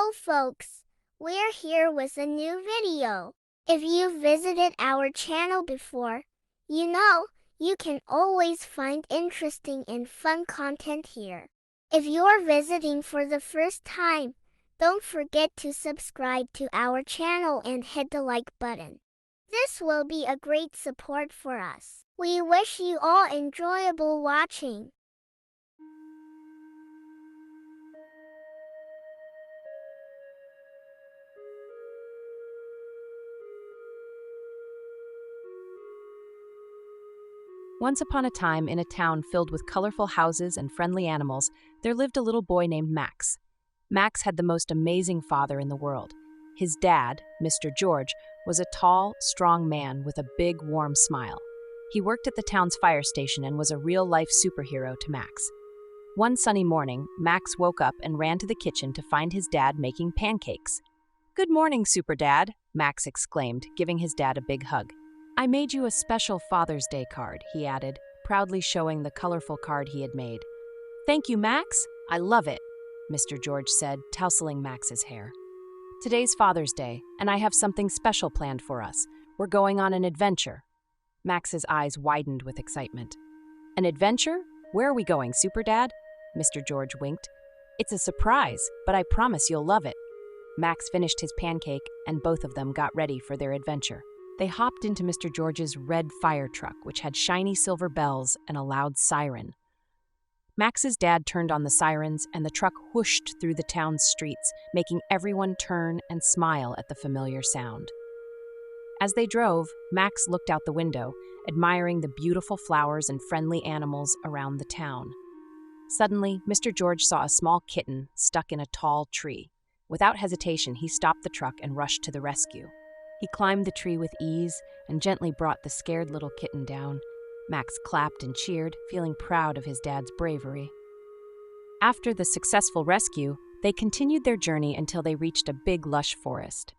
Hello folks, we're here with a new video. If you've visited our channel before, you know, you can always find interesting and fun content here. If you're visiting for the first time, don't forget to subscribe to our channel and hit the like button. This will be a great support for us. We wish you all enjoyable watching. Once upon a time, in a town filled with colorful houses and friendly animals, there lived a little boy named Max. Max had the most amazing father in the world. His dad, Mr. George, was a tall, strong man with a big, warm smile. He worked at the town's fire station and was a real-life superhero to Max. One sunny morning, Max woke up and ran to the kitchen to find his dad making pancakes. "Good morning, Super Dad," Max exclaimed, giving his dad a big hug. "I made you a special Father's Day card," he added, proudly showing the colorful card he had made. "Thank you, Max. I love it," Mr. George said, tousling Max's hair. "Today's Father's Day, and I have something special planned for us. We're going on an adventure." Max's eyes widened with excitement. "An adventure? Where are we going, Super Dad?" Mr. George winked. "It's a surprise, but I promise you'll love it." Max finished his pancake, and both of them got ready for their adventure. They hopped into Mr. George's red fire truck, which had shiny silver bells and a loud siren. Max's dad turned on the sirens, and the truck whooshed through the town's streets, making everyone turn and smile at the familiar sound. As they drove, Max looked out the window, admiring the beautiful flowers and friendly animals around the town. Suddenly, Mr. George saw a small kitten stuck in a tall tree. Without hesitation, he stopped the truck and rushed to the rescue. He climbed the tree with ease and gently brought the scared little kitten down. Max clapped and cheered, feeling proud of his dad's bravery. After the successful rescue, they continued their journey until they reached a big, lush forest.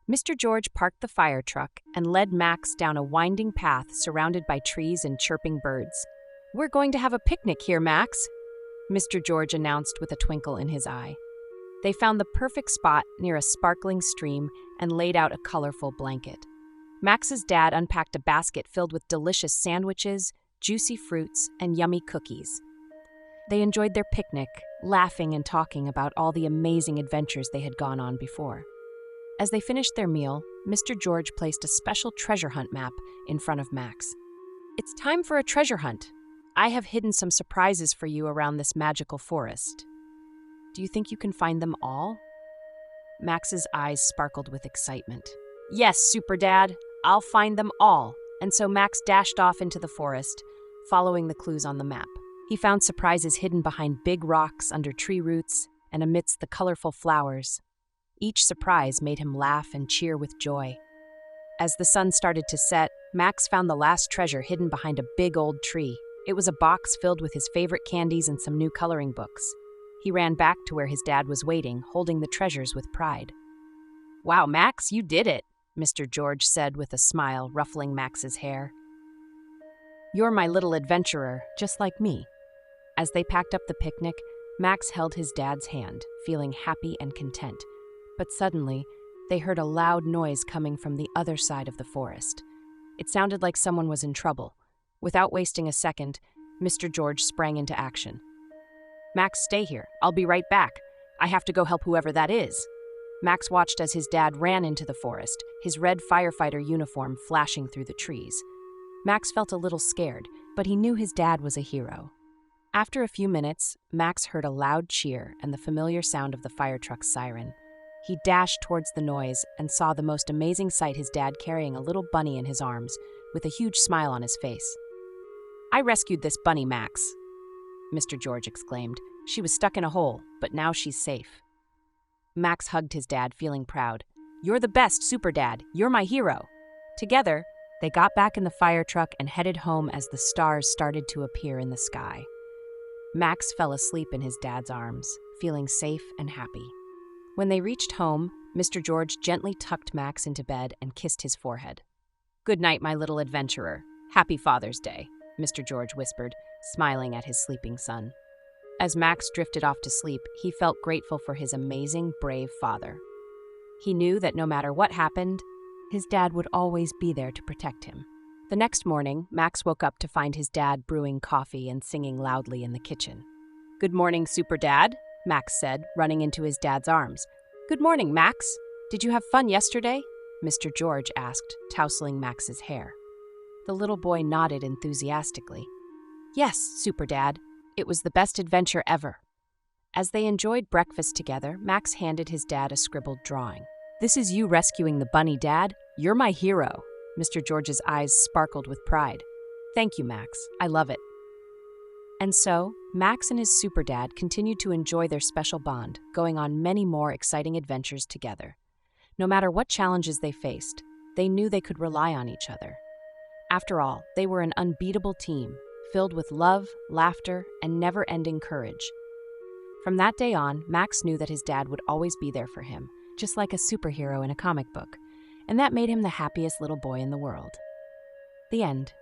Mr. George parked the fire truck and led Max down a winding path surrounded by trees and chirping birds. "We're going to have a picnic here, Max," Mr. George announced with a twinkle in his eye. They found the perfect spot near a sparkling stream and laid out a colorful blanket. Max's dad unpacked a basket filled with delicious sandwiches, juicy fruits, and yummy cookies. They enjoyed their picnic, laughing and talking about all the amazing adventures they had gone on before. As they finished their meal, Mr. George placed a special treasure hunt map in front of Max. "It's time for a treasure hunt. I have hidden some surprises for you around this magical forest. Do you think you can find them all?" Max's eyes sparkled with excitement. "Yes, Super Dad, I'll find them all." And so Max dashed off into the forest, following the clues on the map. He found surprises hidden behind big rocks, under tree roots, and amidst the colorful flowers. Each surprise made him laugh and cheer with joy. As the sun started to set, Max found the last treasure hidden behind a big old tree. It was a box filled with his favorite candies and some new coloring books. He ran back to where his dad was waiting, holding the treasures with pride. "Wow, Max, you did it," Mr. George said with a smile, ruffling Max's hair. "You're my little adventurer, just like me." As they packed up the picnic, Max held his dad's hand, feeling happy and content. But suddenly, they heard a loud noise coming from the other side of the forest. It sounded like someone was in trouble. Without wasting a second, Mr. George sprang into action. "Max, stay here. I'll be right back. I have to go help whoever that is." Max watched as his dad ran into the forest, his red firefighter uniform flashing through the trees. Max felt a little scared, but he knew his dad was a hero. After a few minutes, Max heard a loud cheer and the familiar sound of the fire truck's siren. He dashed towards the noise and saw the most amazing sight: his dad carrying a little bunny in his arms, with a huge smile on his face. "I rescued this bunny, Max," Mr. George exclaimed. "She was stuck in a hole, but now she's safe." Max hugged his dad, feeling proud. "You're the best, Super Dad. You're my hero." Together, they got back in the fire truck and headed home as the stars started to appear in the sky. Max fell asleep in his dad's arms, feeling safe and happy. When they reached home, Mr. George gently tucked Max into bed and kissed his forehead. "Good night, my little adventurer. Happy Father's Day," Mr. George whispered, smiling at his sleeping son. As Max drifted off to sleep, he felt grateful for his amazing, brave father. He knew that no matter what happened, his dad would always be there to protect him. The next morning, Max woke up to find his dad brewing coffee and singing loudly in the kitchen. "Good morning, Super Dad," Max said, running into his dad's arms. "Good morning, Max. Did you have fun yesterday?" Mr. George asked, tousling Max's hair. The little boy nodded enthusiastically. "Yes, Super Dad. It was the best adventure ever." As they enjoyed breakfast together, Max handed his dad a scribbled drawing. "This is you rescuing the bunny, Dad. You're my hero." Mr. George's eyes sparkled with pride. "Thank you, Max. I love it." And so, Max and his super dad continued to enjoy their special bond, going on many more exciting adventures together. No matter what challenges they faced, they knew they could rely on each other. After all, they were an unbeatable team, filled with love, laughter, and never-ending courage. From that day on, Max knew that his dad would always be there for him, just like a superhero in a comic book, and that made him the happiest little boy in the world. The end.